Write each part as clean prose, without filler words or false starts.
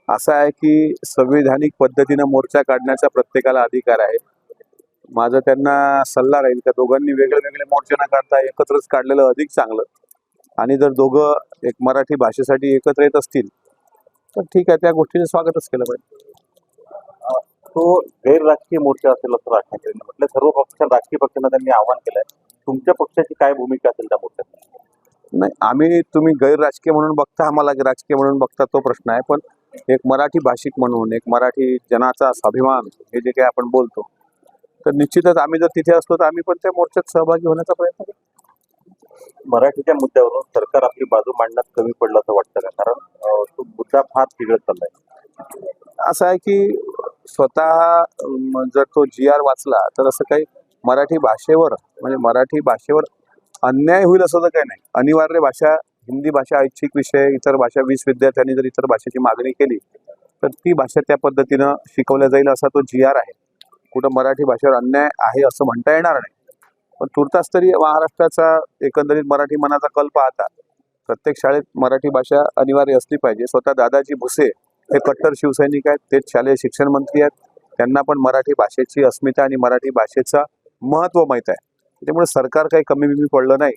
असं आहे की संविधानिक पद्धतीनं मोर्चा काढण्याचा प्रत्येकाला अधिकार आहे। माझा त्यांना सल्ला राहील का दोघांनी वेगळे वेगळे मोर्चे न काढता एकत्रच काढलेलं अधिक चांगलं। आणि जर दोघं एक मराठी भाषेसाठी एकत्र येत असतील तर ठीक आहे, त्या गोष्टीचं स्वागतच केलं पाहिजे। तो गैर राजकीय मोर्चा असेल असं राज ठाकरेंनी म्हटलं। सर्व राजकीय पक्षांना त्यांनी आवाहन केलंय। तुमच्या पक्षाची काय भूमिका असेल त्या मोर्चात? नाही, तुम्ही गैर राजकीय म्हणून बघता, आम्हाला राजकीय म्हणून बघता, तो प्रश्न आहे। पण एक मराठी भाषिक म्हणून, एक मराठी जनाचा स्वाभिमान हे जे काही आपण बोलतो, तर निश्चितच आम्ही जर तिथे असतो तर आम्ही पण त्या मोर्चात सहभागी होण्याचा प्रयत्न करू। मराठीच्या मुद्द्यावरून सरकार आपली बाजू मांडण्यात कमी पडलं असं वाटतं का? कारण तो मुद्दा फार बिघडत चाललाय। असं आहे की स्वतः जर तो GR वाचला तर असं काही मराठी भाषेवर म्हणजे मराठी भाषेवर अन्याय होईल असं तर काही नाही। अनिवार्य भाषा हिंदी भाषा ऐच्छिक विषय, इतर भाषा 20 विद्यार्थ्यांनी जर इतर भाषेची मागणी केली तर ती भाषा त्या पद्धतीनं शिकवल्या जाईल असा तो GR आहे। कुठं मराठी भाषेवर अन्याय आहे असं म्हणता येणार नाही। पण तुर्तास तरी महाराष्ट्राचा एकंदरीत मराठी मनाचा कल पाहता प्रत्येक शाळेत मराठी भाषा अनिवार्य असली पाहिजे। स्वतः दादाजी भुसे हे कट्टर शिवसैनिक आहेत, ते शालेय शिक्षण मंत्री आहेत, त्यांना पण मराठी भाषेची अस्मिता आणि मराठी भाषेचा महत्त्व माहीत आहे। त्यामुळे सरकार काही कमी बिमी पडलं नाही।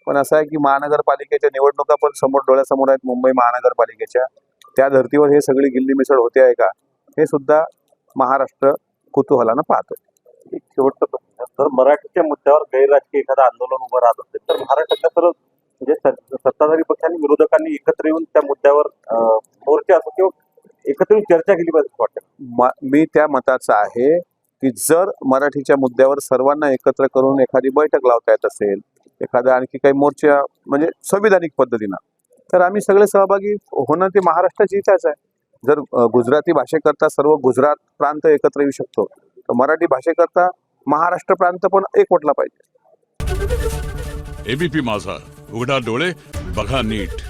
पण असं आहे की महानगरपालिकेच्या निवडणुका पण समोर डोळ्यासमोर आहेत, मुंबई महानगरपालिकेच्या। त्या धर्तीवर हे सगळी गिल्ली मिसळ होते आहे का, हे सुद्धा महाराष्ट्र कुतूहलानं पाहतोय। एक शेवटचा प्रश्न, जर मराठीच्या मुद्द्यावर गैरराजकीय एखादं आंदोलन उभं राहत असेल तर महाराष्ट्रातल्या सर्व म्हणजे सत्ताधारी पक्षांनी विरोधकांनी एकत्र येऊन त्या मुद्द्यावर मोर्चा असो किंवा एकत्र येऊन चर्चा केली पाहिजे असं वाटतं। मी त्या मताचा आहे की जर मराठीच्या मुद्द्यावर सर्वांना एकत्र करून एखादी बैठक लावता येत असेल, एखादा आणखी काही मोर्चा म्हणजे संविधानिक पद्धतीनं, तर आम्ही सगळे सहभागी होणं ते महाराष्ट्राची इच्छाच आहे। जर गुजराती भाषेकरता सर्व गुजरात प्रांत एकत्र येऊ शकतो तर मराठी भाषेकरता महाराष्ट्र प्रांत पण एकवटला पाहिजे। ABP माझा, उघडा डोळे बघा नीट।